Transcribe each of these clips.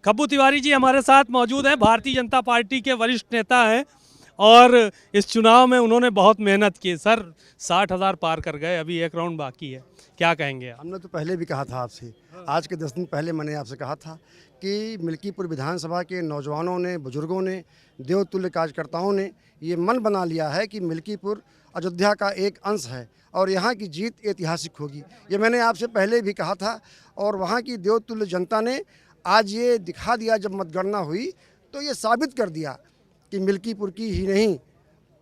खब्बू तिवारी जी हमारे साथ मौजूद हैं, भारतीय जनता पार्टी के वरिष्ठ नेता हैं और इस चुनाव में उन्होंने बहुत मेहनत की। सर 60,000 पार कर गए, अभी एक राउंड बाकी है, क्या कहेंगे आप? हमने तो पहले भी कहा था आपसे, आज के 10 दिन पहले मैंने आपसे कहा था कि मिल्कीपुर विधानसभा के नौजवानों ने, बुजुर्गों ने, देवतुल्य कार्यकर्ताओं ने ये मन बना लिया है कि मिल्कीपुर अयोध्या का एक अंश है और यहाँ की जीत ऐतिहासिक होगी। ये मैंने आपसे पहले भी कहा था और वहाँ की देवतुल्य जनता ने आज ये दिखा दिया, जब मतगणना हुई तो ये साबित कर दिया कि मिल्कीपुर की ही नहीं,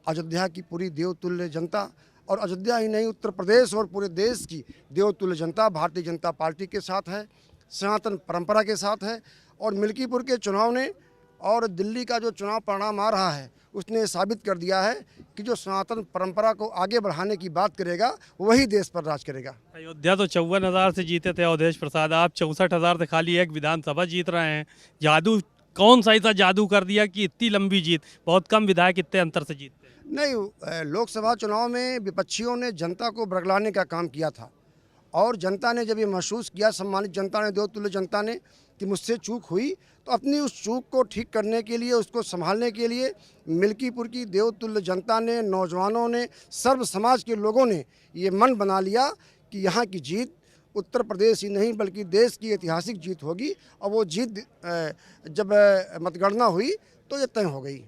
अयोध्या की पूरी देवतुल्य जनता और अयोध्या ही नहीं, उत्तर प्रदेश और पूरे देश की देवतुल्य जनता भारतीय जनता पार्टी के साथ है, सनातन परंपरा के साथ है। और मिल्कीपुर के चुनाव ने और दिल्ली का जो चुनाव परिणाम आ रहा है उसने साबित कर दिया है कि जो सनातन परंपरा को आगे बढ़ाने की बात करेगा वही देश पर राज करेगा। अयोध्या तो 54,000 से जीते थे अवधेश प्रसाद, आप 64,000 से खाली एक विधानसभा जीत रहे हैं। जादू कौन सा ऐसा जादू कर दिया कि इतनी लंबी जीत? बहुत कम विधायक इतने अंतर से जीतते हैं। नहीं, लोकसभा चुनाव में विपक्षियों ने जनता को बरगलाने का काम किया था और जनता ने जब ये महसूस किया, सम्मानित जनता ने, देवतुल्य जनता ने, कि मुझसे चूक हुई, तो अपनी उस चूक को ठीक करने के लिए, उसको संभालने के लिए मिल्कीपुर की देवतुल्य जनता ने, नौजवानों ने, सर्व समाज के लोगों ने ये मन बना लिया कि यहाँ की जीत उत्तर प्रदेश ही नहीं बल्कि देश की ऐतिहासिक जीत होगी। और वो जीत जब मतगणना हुई तो ये तय हो गई।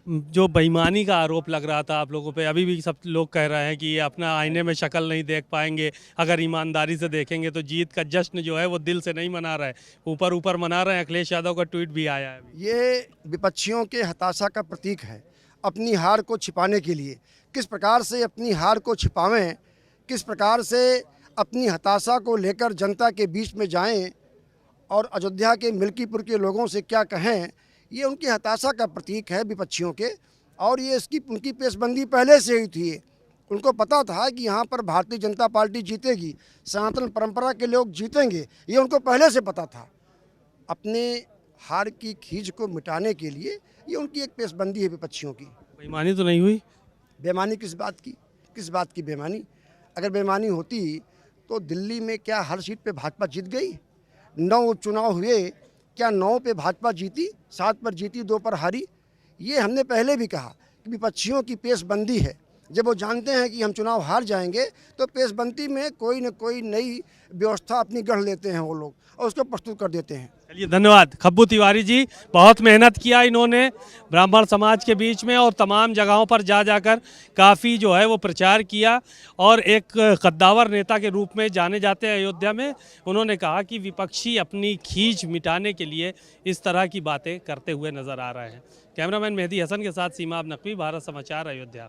जो बेईमानी का आरोप लग रहा था आप लोगों पे, अभी भी सब लोग कह रहे हैं कि ये अपना आईने में शक्ल नहीं देख पाएंगे, अगर ईमानदारी से देखेंगे तो जीत का जश्न जो है वो दिल से नहीं मना रहे, ऊपर ऊपर मना रहे हैं। अखिलेश यादव का ट्वीट भी आया है अभी। ये विपक्षियों के हताशा का प्रतीक है। अपनी हार को छिपाने के लिए किस प्रकार से अपनी हार को छिपावें, किस प्रकार से अपनी हताशा को लेकर जनता के बीच में जाएं और अयोध्या के मिल्कीपुर के लोगों से क्या कहें, ये उनकी हताशा का प्रतीक है विपक्षियों के। और ये इसकी उनकी पेशबंदी पहले से ही थी। उनको पता था कि यहाँ पर भारतीय जनता पार्टी जीतेगी, सनातन परंपरा के लोग जीतेंगे, ये उनको पहले से पता था। अपने हार की खींच को मिटाने के लिए ये उनकी एक पेशबंदी है विपक्षियों की। बेईमानी तो नहीं हुई? बेईमानी किस बात की? किस बात की बेईमानी? अगर बेईमानी होती तो दिल्ली में क्या हर सीट पे भाजपा जीत गई? 9 उपचुनाव हुए, क्या 9 पे भाजपा जीती? 7 पर जीती, 2 पर हारी। ये हमने पहले भी कहा कि विपक्षियों की पेशबंदी है। जब वो जानते हैं कि हम चुनाव हार जाएंगे तो पेशबंदी में कोई न कोई नई व्यवस्था अपनी गढ़ लेते हैं वो लोग और उसको प्रस्तुत कर देते हैं। चलिए, धन्यवाद। खब्बू तिवारी जी, बहुत मेहनत किया इन्होंने ब्राह्मण समाज के बीच में और तमाम जगहों पर जा जाकर काफ़ी जो है वो प्रचार किया और एक कद्दावर नेता के रूप में जाने जाते हैं अयोध्या में। उन्होंने कहा कि विपक्षी अपनी खींच मिटाने के लिए इस तरह की बातें करते हुए नजर आ रहे हैं। कैमरामैन मेहदी हसन के साथ सीमा अब नकवी, भारत समाचार, अयोध्या।